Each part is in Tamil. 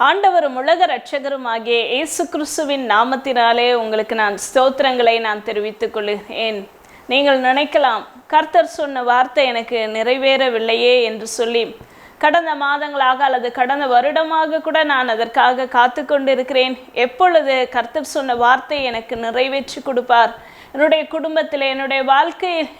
ஆண்டவரும் உலக இரட்சகரும் ஆகிய இயேசு கிறிஸ்துவின் நாமத்தினாலே உங்களுக்கு நான் ஸ்தோத்திரங்களை நான் தெரிவித்துக் கொள்கிறேன். நீங்கள் நினைக்கலாம், கர்த்தர் சொன்ன வார்த்தை எனக்கு நிறைவேறவில்லையே என்று சொல்லி. கடந்த மாதங்களாக அல்லது கடந்த வருடமாக கூட நான் அதற்காக காத்து கொண்டிருக்கிறேன். எப்பொழுது கர்த்தர் சொன்ன வார்த்தை எனக்கு நிறைவேற்றி கொடுப்பார், என்னுடைய குடும்பத்தில் என்னுடைய வாழ்க்கையில்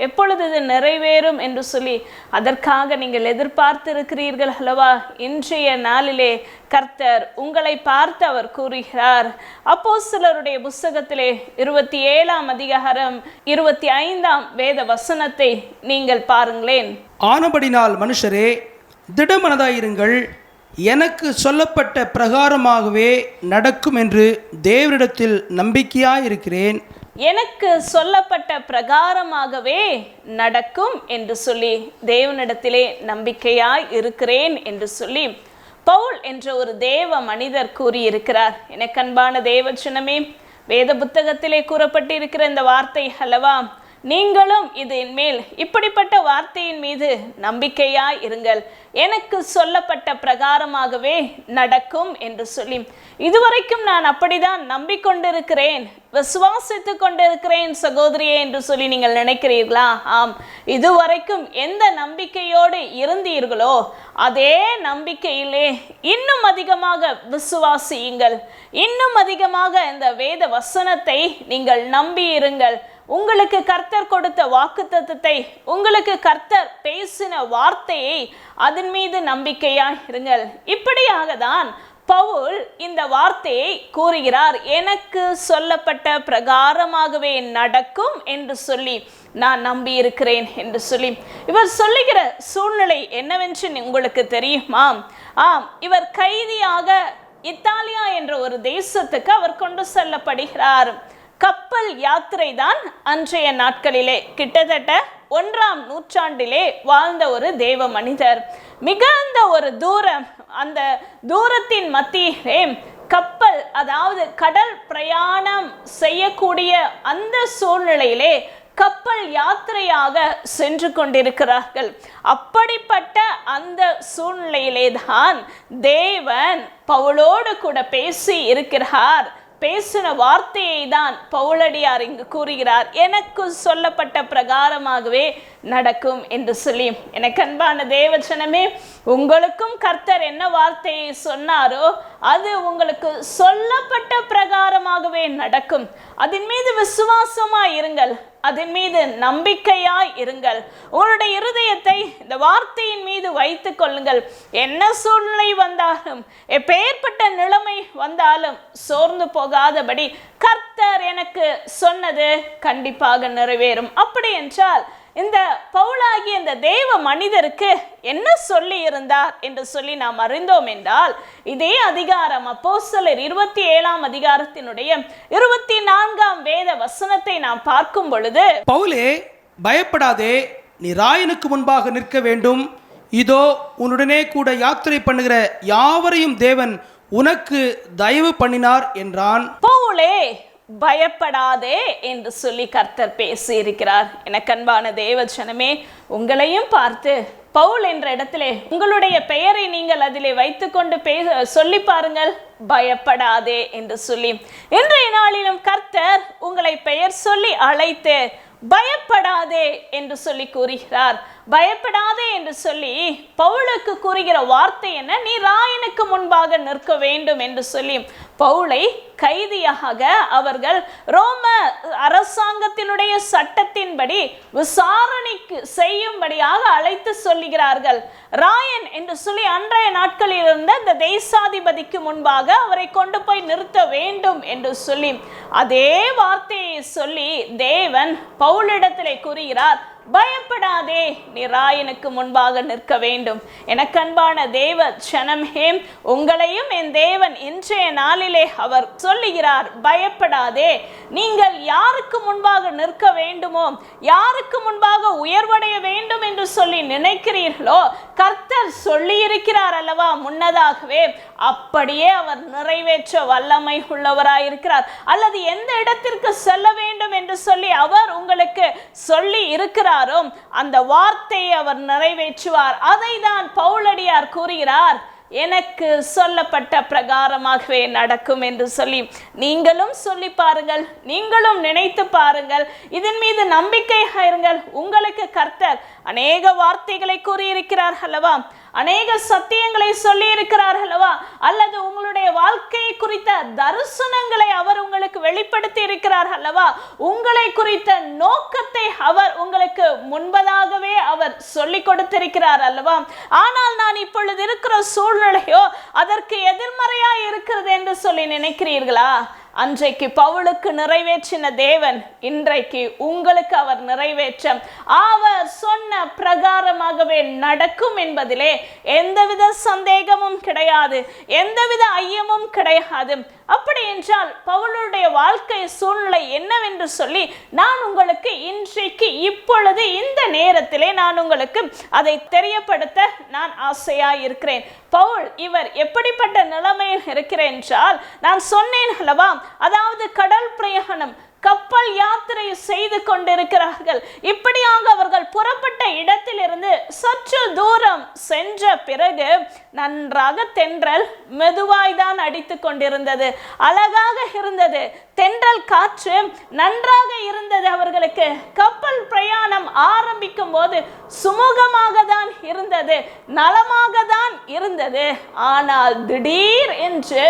எப்பொழுது இது நிறைவேறும் என்று சொல்லி அதற்காக நீங்கள் எதிர்பார்த்து இருக்கிறீர்கள் அல்லவா? இன்றைய நாளிலே கர்த்தர் உங்களை பார்த்து அவர் கூறுகிறார். அப்போஸ்தலருடைய புத்தகத்திலே 27ஆம் அதிகாரம் 25ஆம் வேத வசனத்தை நீங்கள் பாருங்களேன். ஆனபடினால் மனுஷரே திடமனதாயிருங்கள், எனக்கு சொல்லப்பட்ட பிரகாரமாகவே நடக்கும் என்று தேவனிடத்தில் நம்பிக்கையாயிருக்கிறேன். எனக்கு சொல்லப்பட்ட பிரகாரமாகவே நடக்கும் என்று சொல்லி தேவனிடத்திலே நம்பிக்கையாய் இருக்கிறேன் என்று சொல்லி பவுல் என்ற ஒரு தேவ மனிதர் கூறியிருக்கிறார். எனக்கு அன்பான தேவஜனமே, வேத புத்தகத்திலே கூறப்பட்டிருக்கிற இந்த வார்த்தை அல்லவா? நீங்களும் இதன் மேல் இப்படிப்பட்ட வார்த்தையின் மீது நம்பிக்கையாய் இருங்கள். எனக்கு சொல்லப்பட்ட பிரகாரமாகவே நடக்கும் என்று சொல்லி இதுவரைக்கும் நான் அப்படிதான் நம்பிக்கொண்டிருக்கிறேன், விசுவாசித்து கொண்டிருக்கிறேன் சகோதரியே என்று சொல்லி நீங்கள் நினைக்கிறீர்களா? ஆம், இதுவரைக்கும் எந்த நம்பிக்கையோடு இருந்தீர்களோ அதே நம்பிக்கையிலே இன்னும் அதிகமாக விசுவாசியுங்கள். இன்னும் அதிகமாக இந்த வேத வசனத்தை நீங்கள் நம்பி இருங்கள். உங்களுக்கு கர்த்தர் கொடுத்த வாக்குத்தத்தத்தை, உங்களுக்கு கர்த்தர் பேசின வார்த்தையை அதன் மீது நம்பிக்கையாய் இருங்கள். இப்படியாக தான் பவுல் இந்த வார்த்தையை கூறுகிறார். எனக்கு சொல்லப்பட்ட பிரகாரமாகவே நடக்கும் என்று சொல்லி நான் நம்பி இருக்கிறேன் என்று சொல்லி இவர் சொல்லுகிற சூழ்நிலை என்னவென்று உங்களுக்கு தெரியுமா? ஆம், இவர் கைதியாக இத்தாலியா என்ற ஒரு தேசத்துக்கு அவர் கொண்டு செல்லப்படுகிறார். கப்பல் யாத்திரை தான் அன்றைய நாட்களிலே, கிட்டத்தட்ட 1ஆம் நூற்றாண்டிலே வாழ்ந்த ஒரு தேவ மனிதர். மிகுந்த ஒரு தூரம், அந்த தூரத்தின் மத்தியிலே கப்பல், அதாவது கடல் பிரயாணம் செய்யக்கூடிய அந்த சூழ்நிலையிலே கப்பல் யாத்திரையாக சென்று கொண்டிருக்கிறார்கள். அப்படிப்பட்ட அந்த சூழ்நிலையிலே தான் தேவன் பவுலோடு கூட பேசி இருக்கிறார். பேசின வார்த்தையை தான் பவுலடியார் இங்கு கூறுகிறார். எனக்கு சொல்லப்பட்ட பிரகாரமாகவே நடக்கும் என்று சொல்லி. எனக்கு அன்பான தேவஜனமே, உங்களுக்கும் கர்த்தர் என்ன வார்த்தையை சொன்னாரோ அது உங்களுக்கு சொல்லப்பட்ட பிரகாரமாகவே நடக்கும். அதன் மீது விசுவாசமாய் இருங்கள், அதன் மீது நம்பிக்கையாய் இருங்கள். உங்களுடைய இருதயத்தை இந்த வார்த்தையின் மீது வைத்துக் கொள்ளுங்கள். என்ன சூழ்நிலை வந்தாலும், எப்பேற்பட்ட நிலைமை வந்தாலும் சோர்ந்து போகாதபடி கர்த்தர் எனக்கு சொன்னது கண்டிப்பாக நிறைவேறும். அப்படி என்றால் இந்த பவுலாகிய இந்த தேவ மனிதருக்கு என்ன சொல்லி இருந்தார் என்று சொல்லி நாம் அறிந்தோம் என்றால், இதே அதிகாரம் அப்போஸ்தலர் 27ஆம் அதிகாரத்தினுடைய 24ஆம் வேத வசனத்தை நாம் பார்க்கும் பொழுது, பவுலே பயப்படாதே, நீ ராயனுக்கு முன்பாக நிற்க வேண்டும். இதோ உன்னுடனே கூட யாத்திரை பண்ணுகிற யாவரையும் தேவன் உனக்கு தயவு பண்ணினார் என்றான். பவுலே பயப்படாதே என்று சொல்லி கர்த்தர் பேசி இருக்கிறார். எனக்கு அன்பான தேவஜனமே, உங்களையும் பார்த்து பவுல் என்ற இடத்திலே உங்களுடைய பெயரை நீங்கள் அதிலே வைத்துக்கொண்டு சொல்லி பாருங்கள், பயப்படாதே என்று சொல்லி. இன்றைய நாளிலும் கர்த்தர் உங்களை பெயர் சொல்லி அழைத்து பயப்படாதே என்று சொல்லி கூறுகிறார். பயப்படாதே என்று சொல்லி பவுலுக்கு கூறுகிற வார்த்தை என்ன? நீ ராயனுக்கு முன்பாக நிற்க வேண்டும் என்று சொல்லி பவுலை கைதியாக அவர்கள் ரோம அரசாங்கத்தினுடைய சட்டத்தின்படி விசாரணைக்கு செய்யும்படியாக அழைத்து சொல்லுகிறார்கள். ராயன் என்று சொல்லி அன்றைய நாட்களில் இருந்த இந்த தேசாதிபதிக்கு முன்பாக அவரை கொண்டு போய் நிறுத்த வேண்டும் என்று சொல்லி அதே வார்த்தையை சொல்லி தேவன் பவுலிடத்திலே கூறுகிறார், பயப்படாதே, நீ ராயனுக்கு முன்பாக நிற்க வேண்டும். எனக்கு அன்பான தேவ ஜனமே, உங்களையும் என் தேவன் இன்றைய நாளிலே அவர் சொல்லுகிறார், பயப்படாதே. நீங்கள் யாருக்கு முன்பாக நிற்க வேண்டுமோ, யாருக்கு முன்பாக உயர்வடைய வேண்டும் என்று சொல்லி நினைக்கிறீர்களோ, கர்த்தர் சொல்லி இருக்கிறார் அல்லவா முன்னதாகவே, அப்படியே அவர் நிறைவேற்ற வல்லமை உள்ளவராயிருக்கிறார். அல்லது எந்த இடத்திற்கு செல்ல வேண்டும் என்று சொல்லி அவர் உங்களுக்கு சொல்லி இருக்கிறாரோ அந்த வார்த்தையை அவர் நிறைவேற்றுவார். அதை தான் பவுலடியார் கூறுகிறார், எனக்கு சொல்லப்பட்ட பிரகாரமாகவே நடக்கும் என்று சொல்லி. நீங்களும் சொல்லி பாருங்கள், நீங்களும் நினைத்து பாருங்கள், இதன் மீது நம்பிக்கை இருங்கள். உங்களுக்கு கர்த்தர் அநேக வார்த்தைகளை கூறியிருக்கிறார் அல்லவா, அநேக சத்தியங்களை சொல்லி இருக்கிறார் அல்லவா, அல்லது உங்களுடைய வாழ்க்கையை குறித்த தரிசனங்களை அவர் உங்களுக்கு வெளிப்படுத்தி இருக்கிறார் அல்லவா, உங்களை குறித்த நோக்கத்தை அவர் உங்களுக்கு முன்பதாகவே அவர் சொல்லி கொடுத்திருக்கிறார் அல்லவா. ஆனால் நான் இப்பொழுது இருக்கிற சூழ்நிலையோ அதற்கு எதிர்மறையாய் இருக்கிறது என்று சொல்லி நினைக்கிறீர்களா? அன்றைக்கு பவுலுக்கு நிறைவேற்றின தேவன் இன்றைக்கு உங்களுக்கு அவர் நிறைவேற்ற அவர் சொன்ன பிரகாரமாகவே நடக்கும் என்பதிலே எந்தவித சந்தேகமும் கிடையாது, எந்தவித ஐயமும் கிடையாது. அப்படி என்றால் பவுலுடைய வாழ்க்கை சூழ்நிலை என்னவென்று சொல்லி நான் உங்களுக்கு இன்றைக்கு இப்பொழுது இந்த நேரத்திலே நான் உங்களுக்கு அதை தெரியப்படுத்த நான் ஆசையாய் இருக்கிறேன். பவுல் இவர் எப்படிப்பட்ட நிலைமையில் இருக்கிறேன் என்றால், நான் சொன்னேன் அல்லவா, அதாவது கடல் பிரயாணம், கப்பல் யாத்திரை செய்து கொண்டிருக்கிறார்கள். இப்படியாக அவர்கள் புறப்பட்ட இடத்திலிருந்து சற்று தூரம் சென்ற பிறகு நன்றாக தென்றல் மெதுவாய்தான் அடித்து கொண்டிருந்தது, அழகாக இருந்தது. தென்றல் காற்று நன்றாக இருந்தது. அவர்களுக்கு கப்பல் பிரயாணம் ஆரம்பிக்கும் போது சுமூகமாக தான் இருந்தது, நலமாக தான் இருந்தது. ஆனால் திடீர் என்று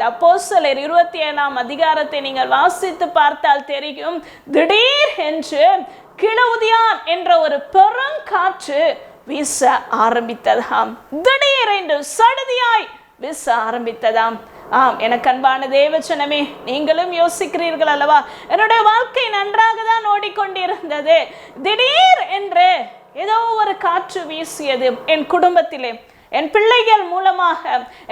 அப்போஸ்தலர் 27ஆம் அதிகாரத்தை நீங்கள் வாசித்து பார்த்தால் தெரியும், திடீர் என்று கிளவுதியான் என்ற ஒரு பெருங்காற்று வீச ஆரம்பித்ததாம். திடீர் என்று சடுதியாய் வீச ஆரம்பித்ததாம். எனக்கு அன்பான தேவச்சனமே, நீங்களும் யோசிக்கிறீர்கள் அல்லவா, என்னுடைய வாழ்க்கை நன்றாக தான் ஓடிக்கொண்டிருந்தது, திடீர் என்று ஏதோ ஒரு காற்று வீசியது. என் குடும்பத்திலே, என் பிள்ளைகள் மூலமாக,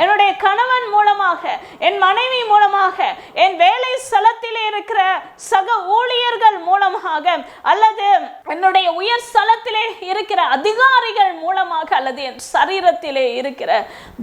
என்னுடைய கணவன் மூலமாக, என் மனைவி மூலமாக, என் வேலை ஸ்தலத்திலே இருக்கிற சக ஊழியர்கள் மூலமாக, அல்லது என்னுடைய உயர் ஸ்தலத்திலே இருக்கிற அதிகாரிகள் மூலமாக, அல்லது என் சரீரத்திலே இருக்கிற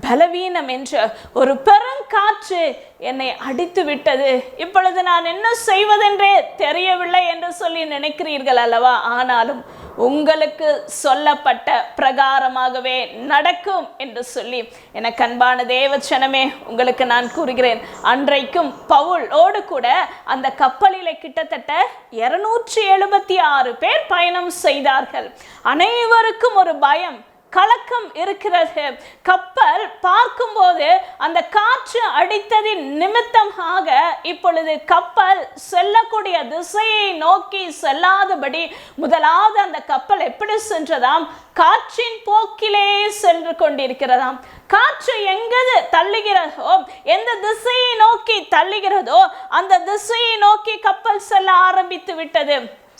பலவீனம் என்ற ஒரு பெருங்காற்று என்னை அடித்து விட்டது. இப்பொழுது நான் என்ன செய்வதென்றே தெரியவில்லை என்று சொல்லி நினைக்கிறீர்கள் அல்லவா. ஆனாலும் உங்களுக்கு சொல்லப்பட்ட பிரகாரமாகவே நடக்கும் என்று சொல்லி எனக்கு அன்பான தேவச்சனமே, உங்களுக்கு நான் கூறுகிறேன், அன்றைக்கும் பவுலோடு கூட அந்த கப்பலிலே கிட்டத்தட்ட 276 பேர் பயணம் செய்தார்கள். அனைவருக்கும் ஒரு பயம், கலக்கம் இருக்கிறது. கப்பல் பார்க்கும்போது அந்த காற்று அடித்ததின் நிமித்தமாக இப்பொழுது கப்பல் செல்லக்கூடிய திசையை நோக்கி செல்லாதபடி முதலாவது அந்த கப்பல் எப்படி சென்றதாம், காற்றின் போக்கிலே சென்று கொண்டிருக்கிறதாம். காற்று எங்கு தள்ளுகிறதோ, எந்த திசையை நோக்கி தள்ளுகிறதோ அந்த திசையை நோக்கி கப்பல் செல்ல ஆரம்பித்து விட்டது.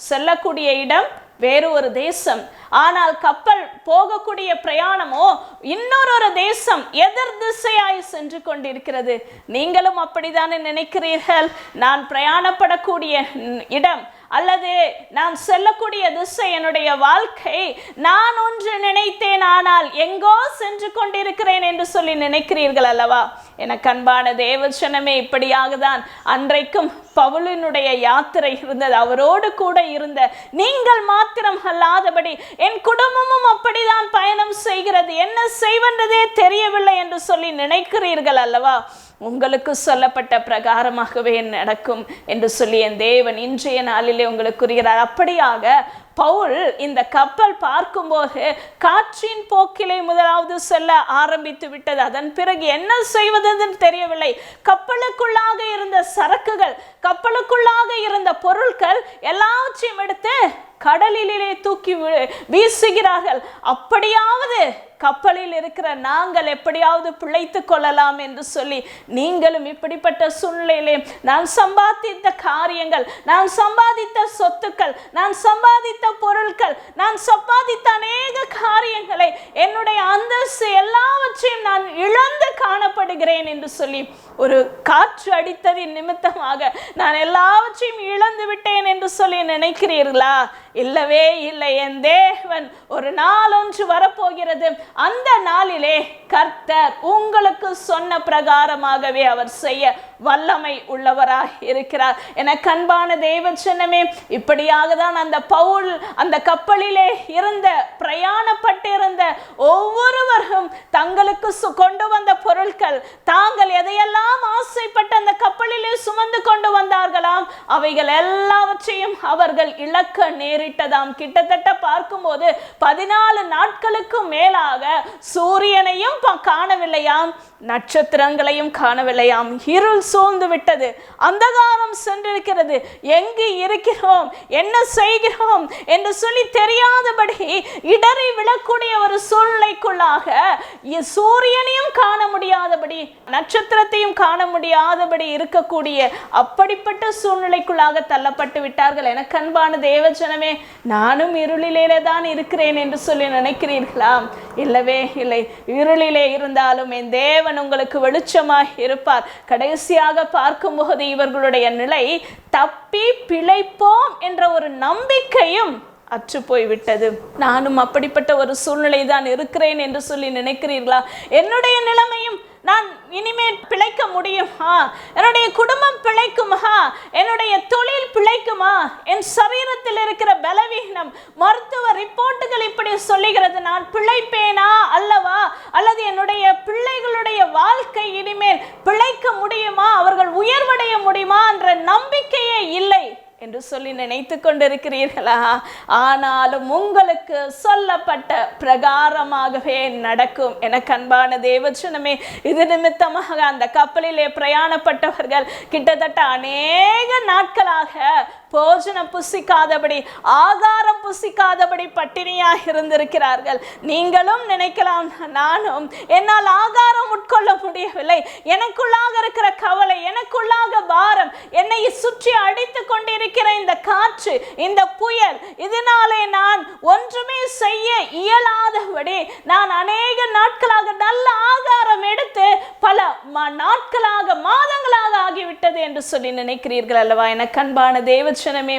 செல்லக்கூடிய இடம் வேறு ஒரு தேசம், ஆனால் கப்பல் போகக்கூடிய பிரயாணமோ இன்னொரு தேசம், எதிர் திசையாய் சென்று கொண்டிருக்கிறது. நீங்களும் அப்படித்தானே நினைக்கிறீர்கள்? நான் பிரயாணப்படக்கூடிய இடம் அல்லது நான் செல்லக்கூடிய திசை, என்னுடைய வாழ்க்கை, நான் ஒன்று நினைத்தேன் ஆனால் எங்கோ சென்று கொண்டிருக்கிறேன் என்று சொல்லி நினைக்கிறீர்கள் அல்லவா. எனக்கு அன்பான தேவச்சனமே, இப்படியாக தான் அன்றைக்கும் பவுலினுடைய யாத்திரை இருந்தது. அவரோடு கூட இருந்த நீங்கள் மாத்திரம் அல்லாதபடி என் குடும்பமும் அப்படிதான் பயணம் செய்கிறது, என்ன செய்வதே தெரியவில்லை என்று சொல்லி நினைக்கிறீர்கள் அல்லவா. உங்களுக்கு சொல்லப்பட்ட பிரகாரமாகவே நடக்கும் என்று சொல்லி என் தேவன் இன்றைய நாளிலே உங்களுக்கு கூறுகிறார். அப்படியாக பவுல் இந்த கப்பல் பார்க்கும்போது காற்றின் போக்கிலே முதலாவது செல்ல ஆரம்பித்து விட்டது. அதன் பிறகு என்ன செய்வதென்று தெரியவில்லை. கப்பலுக்குள்ளாக இருந்த சரக்குகள், கப்பலுக்குள்ளாக இருந்த பொருட்கள் எல்லாவற்றையும் எடுத்து கடலிலே தூக்கி வீசுகிறார்கள். அப்படியாவது கப்பலில் இருக்கிற நாங்கள் எப்படியாவது பிழைத்து கொள்ளலாம் என்று சொல்லி நீங்களும் இப்படிப்பட்ட சூழ்நிலையிலே நான் சம்பாதித்த காரியங்கள், நான் சம்பாதித்த சொத்துக்கள், நான் சம்பாதித்த பொருட்கள், நான் சம்பாதித்த அநேக காரியங்களை, என்னுடைய அந்தஸ்து எல்லாவற்றையும் நான் இழந்து காணப்படுகிறேன் என்று சொல்லி ஒரு காற்று அடித்ததின் நிமித்தமாக நான் எல்லாவற்றையும் இழந்து விட்டேன் என்று சொல்லி நினைக்கிறீர்களா? இல்லவே இல்லை. என் தேவன் ஒரு நாள் ஒன்று வரப்போகிறது. அந்த நாளிலே கர்த்தர் உங்களுக்கு சொன்ன பிரகாரமாகவே அவர் செய்ய வல்லமை உள்ளவராய் இருக்கிறார். என கண்பான தேவச்சனமே, இப்படியாக தான் அந்த பவுல் அந்த கப்பலிலே இருந்த பிரயாணப்பட்டிருந்த ஒவ்வொருவரும் தங்களுக்கு கொண்டு வந்த பொருட்கள், தாங்கள் எதையெல்லாம் ஆசைப்பட்டு அந்த கப்பலிலே சுமந்து கொண்டு வந்தார்களாம், அவைகள் எல்லாவற்றையும் அவர்கள் இழக்க நேரிட்டதாம். கிட்டத்தட்ட பார்க்கும்போது 14 நாட்களுக்கு மேலாக சூரியனையும் காணவில்லையாம், நட்சத்திரங்களையும் காணவில்லையாம். இருள் சூழ்ந்து விட்டது, அந்தகாரம் சென்றிருக்கிறது. எங்கு இருக்கிறோம், என்ன செய்கிறோம் என்று சொல்லி தெரியாதபடி இடறி விழக்கூடிய ஒரு சூழ்நிலைக்குள்ளாக, சூரியனையும் காண முடியாதபடி நட்சத்திரத்தையும் காண முடியாதபடி இருக்கக்கூடிய அப்படிப்பட்ட சூழ்நிலைக்குள்ளாக தள்ளப்பட்டு விட்டார்கள். எனக்கு அன்பான தேவஜனமே, நானும் இருளிலே தான் இருக்கிறேன் என்று சொல்லி நினைக்கிறீர்களா? இல்லவே இல்லை. இருளிலே இருந்தாலும் என் தேவன் உங்களுக்கு வெளிச்சமாய் இருப்பார். கடைசியாக பார்க்கும்போது இவர்களுடைய நிலை தப்பி பிழைப்போம் என்ற ஒரு நம்பிக்கையும் அற்று போய்விட்டது. நானும் அப்படிப்பட்ட ஒரு சூழ்நிலை தான் இருக்கிறேன் என்று சொல்லி நினைக்கிறீர்களா? என்னுடைய நிலைமையும் நான் இனிமேல் பிழைக்க முடியுமா? என்னுடைய குடும்பம் பிழைக்குமா? என்னுடைய தொழில் பிழைக்குமா? என் சரீரத்தில் இருக்கிற பலவீனம், மருத்துவ ரிப்போர்ட்டுகள் இப்படி சொல்லுகிறது, நான் பிழைப்பேனா அல்லவா? அல்லது என்னுடைய பிள்ளைகளுடைய வாழ்க்கை இனிமேல் பிழைக்க முடியுமா? அவர்கள் உயர்வடைய முடியுமா என்ற நம்பிக்கையே இல்லை என்று சொல்லி நினைத்து கொண்டிருக்கிறீர்களா? ஆனாலும் உங்களுக்கு சொல்லப்பட்ட பிரகாரமாகவே நடக்கும். எனக்கு அன்பான தேவச்சனமே, இது நிமித்தமாக அந்த கப்பலிலே பிரயாணப்பட்டவர்கள் கிட்டத்தட்ட அநேக நாட்களாக போஜனம் புசிக்காதபடி, ஆகாரம் புசிக்காதபடி பட்டினியாக இருந்திருக்கிறார்கள். நீங்களும் நினைக்கலாம், நானும் என்னால் ஆகாரம் உட்கொள்ள முடியவில்லை, எனக்குள்ளாக இருக்கிற கவலை, எனக்குள்ளாக பாரம், என்னை சுற்றி அடித்து கொண்டிருக்கிற இந்த காற்று, இந்த புயல், இதனாலே நான் ஒன்றுமே செய்ய இயலாதபடி நான் அநேக நாட்களாக நல்ல ஆகாரம் எடுத்து பல நாட்களாக மாதங்களாக ஆகிவிட்டது என்று சொல்லி நினைக்கிறீர்கள் அல்லவா? எனக்கு அன்பான தேவச்சனமே,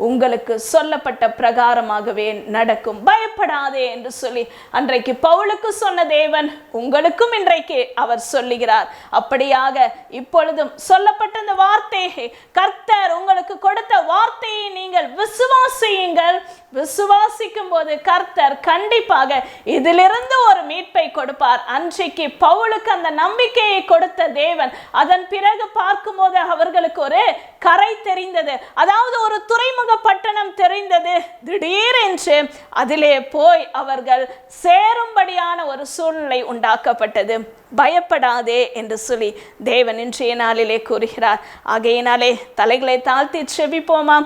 உங்களுக்கு சொல்லப்பட்ட பிரகாரமாகவே நடக்கும், பயப்படாதே என்று சொல்லி அன்றைக்கு பவுலுக்கு சொன்ன தேவன் உங்களுக்கும் இன்றைக்கு அவர் சொல்லுகிறார். அப்படியாக இப்பொழுதும் சொல்லப்பட்ட இந்த வார்த்தையை, கர்த்தர் உங்களுக்கு கொடுத்த வார்த்தையை நீங்கள் விசுவாசியுங்கள். விசுவாசிக்கும் போது கர்த்தர் கண்டிப்பாக இதிலிருந்து ஒரு மீட்பை கொடுப்பார். அன்றைக்கு பவுலுக்கு அந்த நம்பிக்கையை கொடுத்த தேவன் அதன் பிறகு பார்க்கும்போது அவர்களுக்கு ஒரு கரை தெரிந்தது, அதாவது ஒரு துறைமுக பட்டணம் தெரிந்தது. திடீரென்று அதிலே போய் அவர்கள் சேரும்படியான ஒரு சூழ்நிலை உண்டாக்கப்பட்டது. பயப்படாதே என்று சொல்லி தேவன் இன்றைய நாளிலே கூறுகிறார். ஆகையினாலே தலைகளை தாழ்த்தி செபிப்போமா?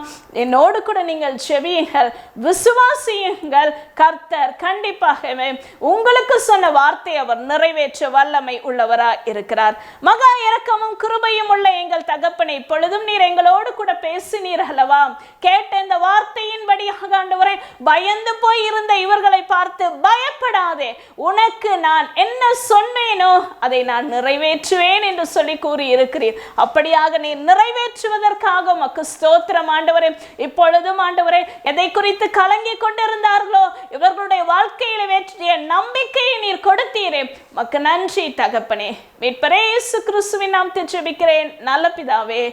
என்னோடு கூட நீங்கள் செபியுங்கள், விசுவாசியுங்கள். கர்த்தர் கண்டிப்பாகவே உங்களுக்கு சொன்ன வார்த்தை அவர் நிறைவேற்ற வல்லமை உள்ளவராய் இருக்கிறார். மகா இரக்கமும் கிருபையும் உள்ள எங்கள் தகப்பனை, இப்பொழுதும் நீர் எங்களோடு கூட பேசினீர் அல்லவா? கேட்ட இந்த வார்த்தையின்படியாக ஆண்டவரே, பயந்து போய் இருந்த இவர்களை பார்த்து பயப்படாதே, உனக்கு நான் என்ன சொன்னேனோ அதை நான் நிறைவேற்றுவேன் என்று சொல்லி கூறி இருக்கிறீர். அப்படியாக நீர் நிறைவேற்றுவதற்காக உமக்கு ஸ்தோத்திரம் ஆண்டவரே. இப்பொழுதும் ஆண்டவரே, எதை குறித்து கலங்கி கொண்டிருந்தார்களோ இவர்களுடைய வாழ்க்கையில் வெற்றிய நம்பிக்கையை நீர் கொடுத்தீரே, உமக்கு நன்றி தகப்பனே. மீட்பரே இயேசு கிறிஸ்துவின் நாமத்தில் ஜெபிக்கிறேன் நல்ல பிதாவே,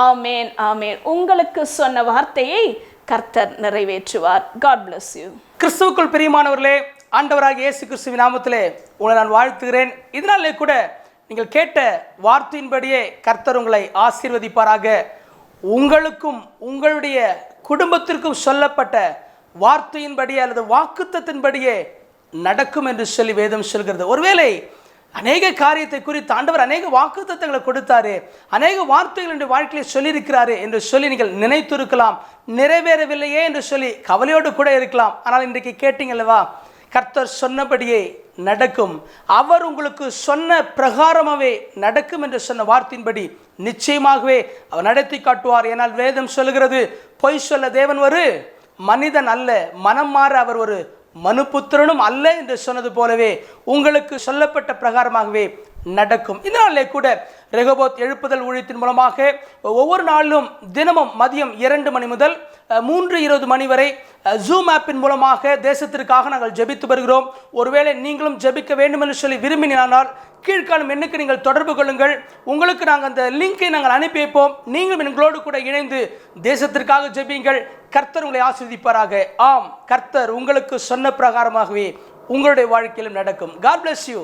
ஆமேன் ஆமேன். உங்களுக்கு சொன்ன வார்த்தையை கர்த்தர் நிறைவேற்றுவார். God bless you. கிறிஸ்துவுக்குள் பிரியமானவர்களே, ஆண்டவராகிய இயேசு கிறிஸ்துவின் நாமத்திலே உங்களை நான் வாழ்த்துகிறேன். இதனாலே கூட நீங்கள் கேட்ட வார்த்தையின்படியே கர்த்தர் உங்களை ஆசீர்வதிப்பாராக. உங்களுக்கும் உங்களுடைய குடும்பத்திற்கும் சொல்லப்பட்ட வார்த்தையின்படியே அல்லது வாக்குத்தத்தின்படியே நடக்கும் என்று சொல்லி வேதம் சொல்கிறது. ஒருவேளை அநேக காரியத்தை குறித்து ஆண்டவர் அநேக வாக்குத்தத்தங்களை கொடுத்தாரு, அநேக வார்த்தைகள் என்று வாழ்க்கையில் சொல்லியிருக்கிறாரு என்று சொல்லி நீங்கள் நினைத்திருக்கலாம். நிறைவேறவில்லையே என்று சொல்லி கவலையோடு கூட இருக்கலாம். ஆனால் இன்றைக்கு கேட்டீங்கல்லவா, கர்த்தர் சொன்னபடியே நடக்கும். அவர் உங்களுக்கு சொன்ன பிரகாரமாகவே நடக்கும் என்று சொன்ன வார்த்தையின்படி நிச்சயமாகவே அவர் நடத்தி காட்டுவார். ஏனால் வேதம் சொல்லுகிறது, பொய் சொல்ல தேவன் ஒரு மனிதன் அல்ல, மனம் மாற அவர் ஒரு மனுபுத்திரனும் அல்ல என்று சொன்னது போலவே உங்களுக்கு சொல்லப்பட்ட பிரகாரமாகவே நடக்கும். இந்த நாளிலே கூட ரெகோபோத் எழுப்புதல் ஊழியத்தின் மூலமாக ஒவ்வொரு நாளிலும் தினமும் மதியம் 2 மணி முதல் 3:20 மணி வரை ஜூம் ஆப்பின் மூலமாக தேசத்திற்காக நாங்கள் ஜெபித்து வருகிறோம். ஒருவேளை நீங்களும் ஜெபிக்க வேண்டும் என்று சொல்லி விரும்பினால் கீழ்காணும் எண்ணுக்கு நீங்கள் தொடர்பு கொள்ளுங்கள். உங்களுக்கு நாங்கள் அந்த லிங்கை நாங்கள் அனுப்பி வைப்போம். நீங்களும் எங்களோடு கூட இணைந்து தேசத்திற்காக ஜெபியுங்கள். கர்த்தர் உங்களை ஆசீர்வதிப்பாராக. ஆம், கர்த்தர் உங்களுக்கு சொன்ன பிரகாரமாகவே உங்களுடைய வாழ்க்கையிலும் நடக்கும். God bless you.